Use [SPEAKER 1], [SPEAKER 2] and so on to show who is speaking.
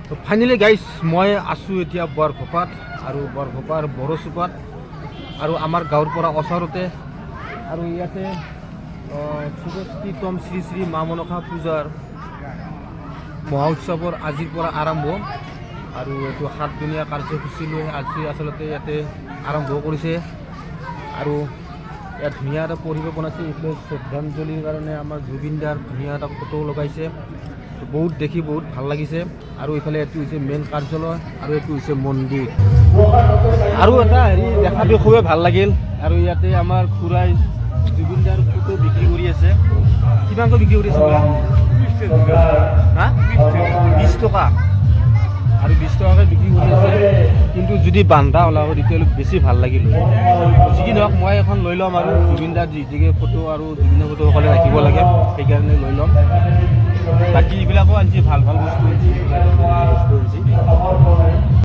[SPEAKER 1] তো finally guys মই আছোঁ এতিয়া বৰঘোপাত আৰু বৰঘোপাৰ বড়োচুপাত আৰু আমাৰ গাঁৱৰ পৰা ওচৰতে আৰু ইয়াতে 64তম শ্ৰী শ্ৰী মা মনসা পূজাৰ মহা উৎসৱৰ আজিৰ পৰা আৰম্ভ আৰু এইটো 7 দিনীয়া কাৰ্যসূচী লৈ আজি আচলতে ইয়াতে আৰম্ভ কৰিছে আৰু ইয়াত ধুনীয়া এটা পৰিৱেশ বনাইছে। এইফালে শ্ৰদ্ধাঞ্জলিৰ কাৰণে আমাৰ জুবিন দাৰ ধুনীয়া এটা ফটো লগাইছে, বহুত দেখি বহুত ভাল লাগিছে। আৰু এইফালে এইটো হৈছে মেইন কাৰ্যালয় আৰু এইটো হৈছে মন্দিৰ আৰু এটা হেৰি দেখাটো খুবেই ভাল লাগিল। আৰু ইয়াতে আমাৰ খুৰাই জুবিন দাৰ ফটো বিক্ৰী কৰি আছে। কিমানকৈ বিক্ৰী কৰি আছে? হা 20 টকা আৰু 20 টকাকৈ বিক্ৰী কৰি আছে, কিন্তু যদি বান্ধা ওলাব তেতিয়াহ'লে বেছি ভাল লাগিল। যি কি নহওক মই এখন লৈ ল'ম আৰু জুবিন দাৰ যিটিকে ফটো আৰু জুবিন দাৰ ফটো সকলে ৰাখিব লাগে সেইকাৰণে লৈ ল'ম। বাকী এইবিলাকো আনিছে, ভাল ভাল বস্তু আনিছে।